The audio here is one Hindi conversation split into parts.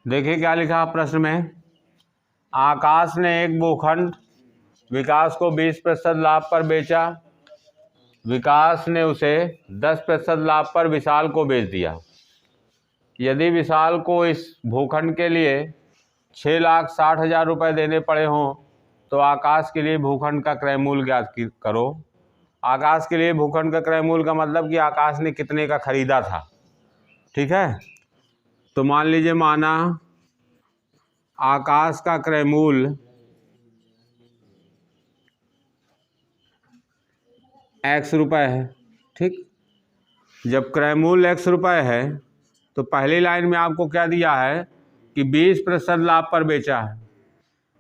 देखिए क्या लिखा प्रश्न में। आकाश ने एक भूखंड विकास को 20% लाभ पर बेचा। विकास ने उसे 10% लाभ पर विशाल को बेच दिया। यदि विशाल को इस भूखंड के लिए 6,60,000 रुपये देने पड़े हों तो आकाश के लिए भूखंड का क्रय मूल्य ज्ञात करो। आकाश के लिए भूखंड का क्रय मूल्य का मतलब कि आकाश ने कितने का खरीदा था। ठीक है, तो मान लीजिए माना आकाश का क्रय मूल्य x रुपये है। ठीक, जब क्रय मूल्य x रुपये है तो पहली लाइन में आपको क्या दिया है कि 20% लाभ पर बेचा है।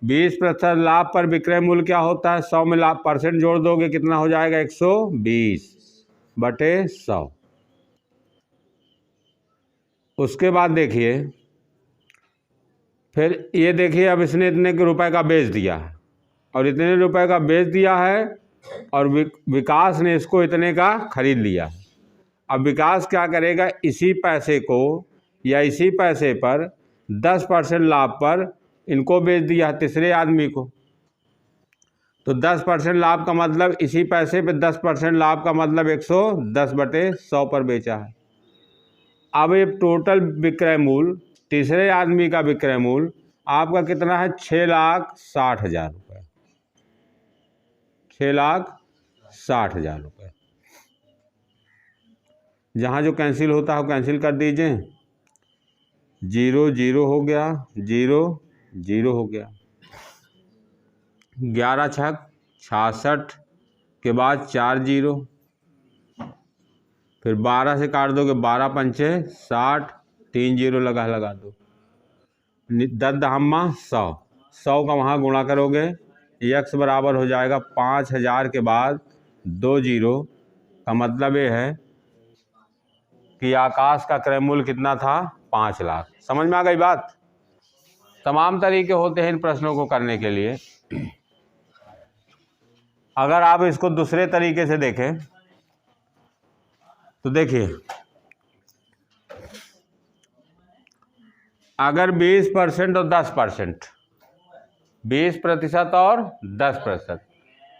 20% लाभ पर विक्रय मूल्य क्या होता है, 100 में लाभ परसेंट जोड़ दोगे कितना हो जाएगा, 120/100। उसके बाद देखिए, फिर ये देखिए अब इसने इतने के रुपए का बेच दिया है और इतने रुपए का बेच दिया है और विकास ने इसको इतने का खरीद लिया है। अब विकास क्या करेगा, इसी पैसे को या इसी पैसे पर 10% लाभ पर इनको बेच दिया है तीसरे आदमी को। तो 10% लाभ का मतलब इसी पैसे पे 10% लाभ का मतलब 110/100 पर बेचा है। अब ये टोटल विक्रय मूल्य, तीसरे आदमी का विक्रय मूल्य आपका कितना है, 6,60,000 रुपये। 6,60,000 रुपये। जहाँ जो कैंसिल होता है कैंसिल कर दीजिए। 0 0 हो गया, 0 0 हो गया। 11 छक 66 के बाद 4 0, फिर 12 से काट दोगे, 12 पंचे 60, 3 0 लगा दो। 10 दहम्मा 100, 100 का वहाँ गुणा करोगे, x बराबर हो जाएगा 5,000 के बाद 2 0 का मतलब ये है कि आकाश का क्रय मूल्य कितना था, 5 लाख। समझ में आ गई बात। तमाम तरीके होते हैं इन प्रश्नों को करने के लिए। अगर आप इसको दूसरे तरीके से देखें तो देखिए, अगर 20% और 10%, 20% और 10%,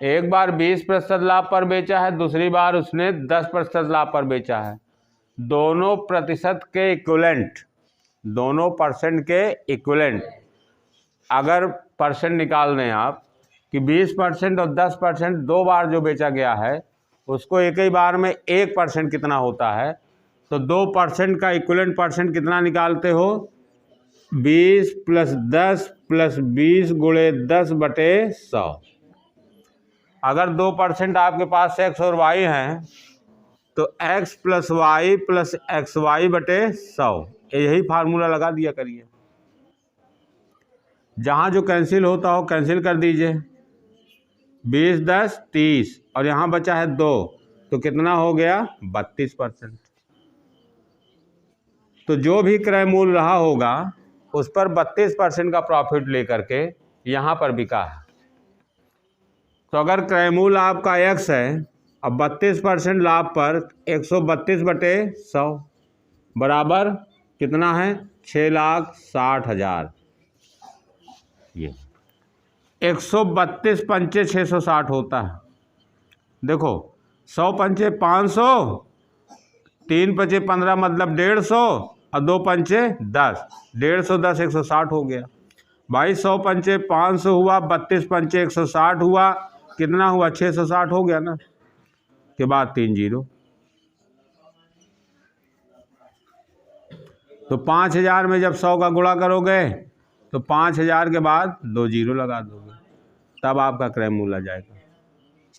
एक बार 20% लाभ पर बेचा है, दूसरी बार उसने 10% लाभ पर बेचा है। दोनों प्रतिशत के इक्विवेलेंट, दोनों परसेंट के इक्विवेलेंट अगर परसेंट निकाल दें आप कि 20% और 10% दो बार जो बेचा गया है उसको एक ही बार में 1% कितना होता है, तो 2% का इक्विवेलेंट परसेंट कितना निकालते हो, 20 + 10 + 20 × 10/100। अगर 2% आपके पास x और y हैं तो x + y + xy/100, यही फार्मूला लगा दिया करिए। जहाँ जो कैंसिल होता हो कैंसिल कर दीजिए। 20 10 30 और यहाँ बचा है 2, तो कितना हो गया, 32%। तो जो भी क्रय मूल्य रहा होगा उस पर 32% का प्रॉफिट लेकर के यहाँ पर बिका है। तो अगर क्रय मूल्य आपका x है अब 32% लाभ पर 132/100 बराबर कितना है, 6,60,000। ये 132 पंचे 660 होता है। देखो 100 पंचे 500, 3 पंचे 15 मतलब 150 और 2 पंचे 10, 150 10 160 हो गया भाई। 100 पंचे 500 हुआ, 32 पंचे 160 हुआ, कितना हुआ, 660 हो गया ना। के बाद 3 0, तो 5,000 में जब 100 का गुणा करोगे तो 5,000 के बाद 2 0 लगा दोगे, तब आपका क्रय मूल्य आ जाएगा।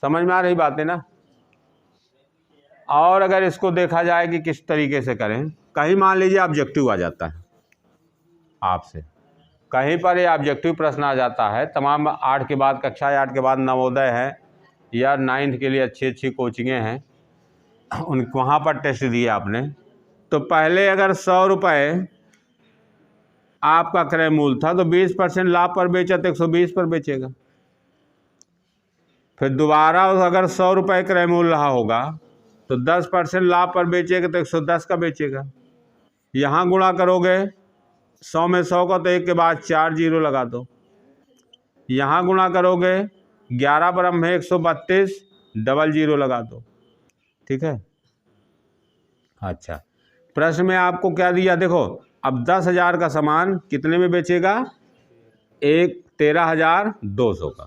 समझ में आ रही बात है ना। और अगर इसको देखा जाए कि किस तरीके से करें, कहीं मान लीजिए ऑब्जेक्टिव आ जाता है आपसे, कहीं पर ये ऑब्जेक्टिव प्रश्न आ जाता है। तमाम 8 के बाद, कक्षा 8 के बाद नवोदय है या 9th के लिए अच्छी कोचिंगें हैं, उन वहाँ पर टेस्ट दिए आपने, तो पहले अगर 100 रुपये आपका क्रय मूल्य था तो 20% लाभ पर बेचा तो 120 पर बेचेगा। फिर दोबारा अगर 100 रुपये क्रय मूल्य रहा होगा तो 10% लाभ पर बेचेगा तो 110 का बेचेगा। यहाँ गुणा करोगे 100 में 100 का तो एक के बाद 4 जीरो लगा दो। यहाँ गुणा करोगे 11 ब्रह्म है 132, डबल जीरो लगा दो। ठीक है। अच्छा, प्रश्न में आपको क्या दिया देखो, अब 10,000 का सामान कितने में बेचेगा? 13,200 का,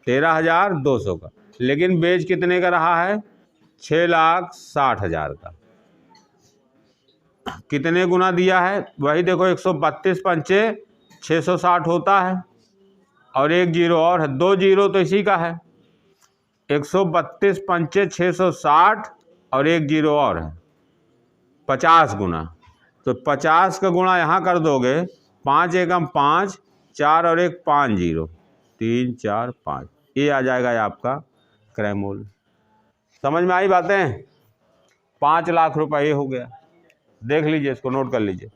13,200 का, लेकिन बेच कितने का रहा है? 6,60,000 का। कितने गुना दिया है? वही देखो 132 पंचे 660 होता है, और एक जीरो और है, 2 जीरो तो इसी का है। 132 पंचे 660 और एक जीरो और है, 50 गुना। तो 50 का गुणा यहाँ कर दोगे, 5 एकम 5, 4 और 1 5 जीरो, 3 4 5, ये आ जाएगा आपका क्रय मूल्य। समझ में आई बातें? 5 लाख रुपये हो गया। देख लीजिए, इसको नोट कर लीजिए।